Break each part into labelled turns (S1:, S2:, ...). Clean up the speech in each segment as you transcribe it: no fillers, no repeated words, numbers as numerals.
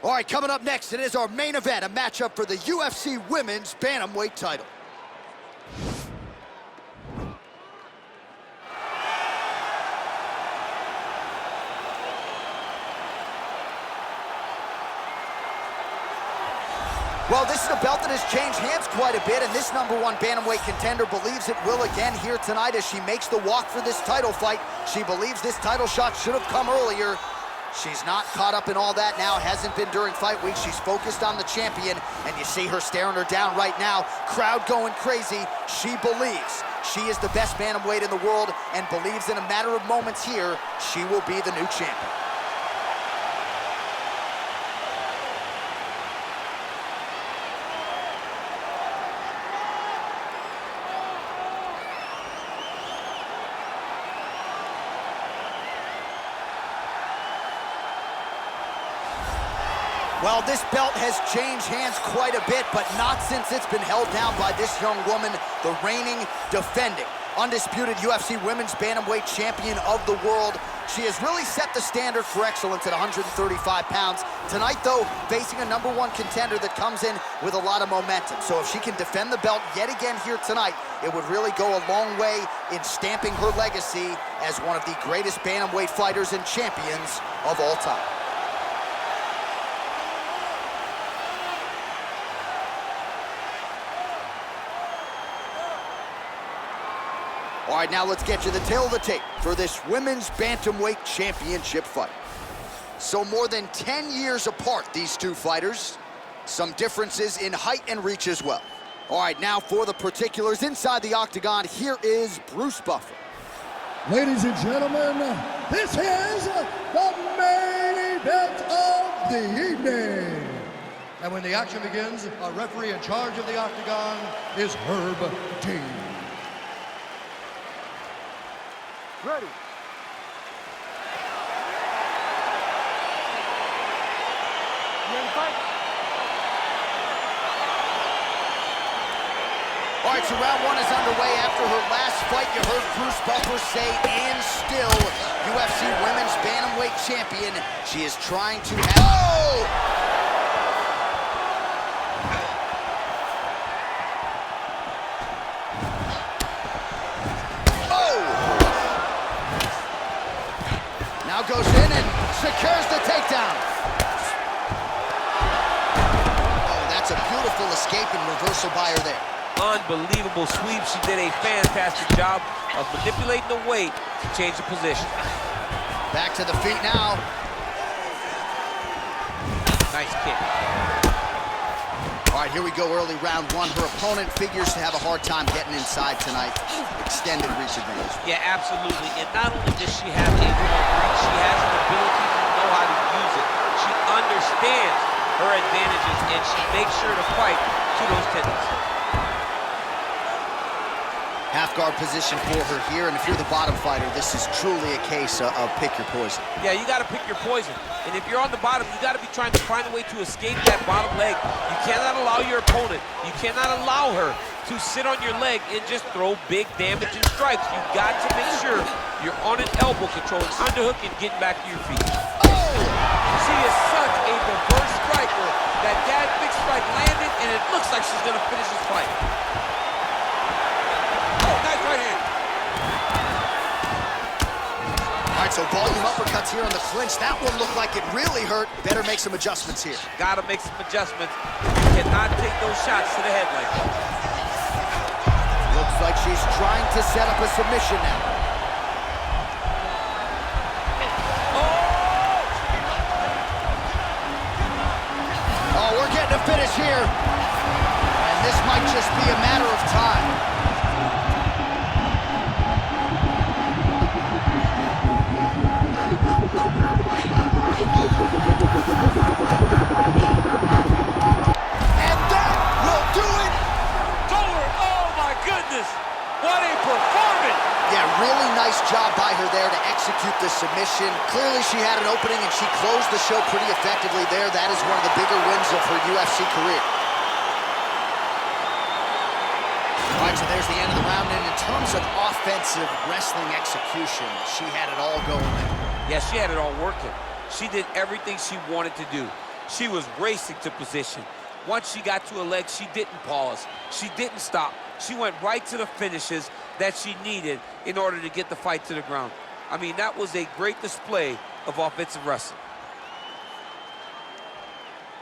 S1: All right, coming up next, it is our main event, a matchup for the UFC Women's Bantamweight title. Well, this is a belt that has changed hands quite a bit, and this #1 bantamweight contender believes it will again here tonight as she makes the walk for this title fight. She believes this title shot should have come earlier. She's not caught up in all that now, hasn't been during fight week. She's focused on the champion, and you see her staring her down right now. Crowd going crazy. She believes she is the best bantamweight in the world and believes in a matter of moments here, she will be the new champion. Well, this belt has changed hands quite a bit, but not since it's been held down by this young woman, the reigning, defending, undisputed UFC Women's Bantamweight Champion of the world. She has really set the standard for excellence at 135 pounds. Tonight, though, facing a #1 contender that comes in with a lot of momentum. So if she can defend the belt yet again here tonight, it would really go a long way in stamping her legacy as one of the greatest bantamweight fighters and champions of all time. All right, now let's get you the tail of the tape for this Women's Bantamweight Championship fight. So more than 10 years apart, these two fighters. Some differences in height and reach as well. All right, now for the particulars inside the octagon, here is Bruce Buffer.
S2: Ladies and gentlemen, this is the main event of the evening. And when the action begins, our referee in charge of the octagon is Herb Dean.
S3: Ready. You ready to fight?
S1: All right, so round one is underway. After her last fight, you heard Bruce Buffer say, and still UFC Women's Bantamweight Champion. She is trying to have... Oh! Now goes in and secures the takedown. Oh, that's a beautiful escape and reversal by her there.
S4: Unbelievable sweep. She did a fantastic job of manipulating the weight to change the position.
S1: Back to the feet now.
S4: Nice kick.
S1: All right, here we go, early round one. Her opponent figures to have a hard time getting inside tonight. Extended reach advantage.
S4: Yeah, absolutely. And not only does she have a long reach, she has an ability to know how to use it. She understands her advantages, and she makes sure to fight to those tendencies.
S1: Half guard position for her here, and if you're the bottom fighter, this is truly a case of pick your poison.
S4: Yeah, you got to pick your poison. And if you're on the bottom, you got to be trying to find a way to escape that bottom leg. You cannot allow your opponent, you cannot allow her to sit on your leg and just throw big damaging strikes. You got to make sure you're on an elbow, controlling underhook and getting back to your feet.
S1: Oh!
S4: She is such a diverse striker. That big strike landed, and it looks like she's going to finish this fight. Nice right hand.
S1: All right, so volume uppercuts here on the clinch. That one looked like it really hurt. Better make some adjustments here.
S4: Gotta make some adjustments. You cannot take those shots to the head like that.
S1: Looks like she's trying to set up a submission now. Oh, we're getting a finish here. And this might just be a matter of time. And that will do it.
S4: Oh my goodness, what a performance.
S1: Yeah, really nice job by her there to execute the submission. Clearly she had an opening and she closed the show pretty effectively there. That is one of the bigger wins of her UFC career. All right, so there's the end of the round, and in terms of offensive wrestling execution, she had it all going.
S4: Yeah, she had it all working. She did everything she wanted to do. She was racing to position. Once she got to her leg, she didn't pause. She didn't stop. She went right to the finishes that she needed in order to get the fight to the ground. I mean, that was a great display of offensive wrestling.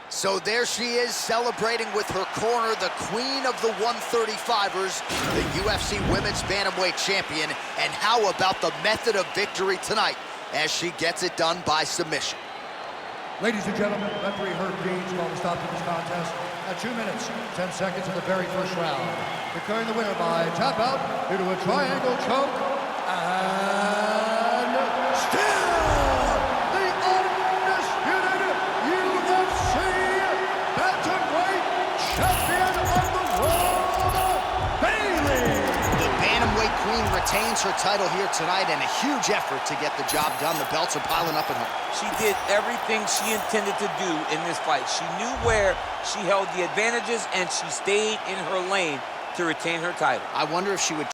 S1: So there she is, celebrating with her corner, the queen of the 135ers, the UFC Women's Bantamweight Champion. And how about the method of victory tonight as she gets it done by submission?
S2: Ladies and gentlemen, referee Herb Deans called a stop to this contest at 2 minutes, 10 seconds of the very first round. Declaring the winner by tap out due to a triangle choke, and still the undisputed UFC Bantamweight Champion of the world, Bayley.
S1: The Bantamweight Queen retains her title here tonight, and a huge effort to get the job done. The belts are piling up at home.
S4: She did everything she intended to do in this fight. She knew where she held the advantages, and she stayed in her lane to retain her title.
S1: I wonder if she would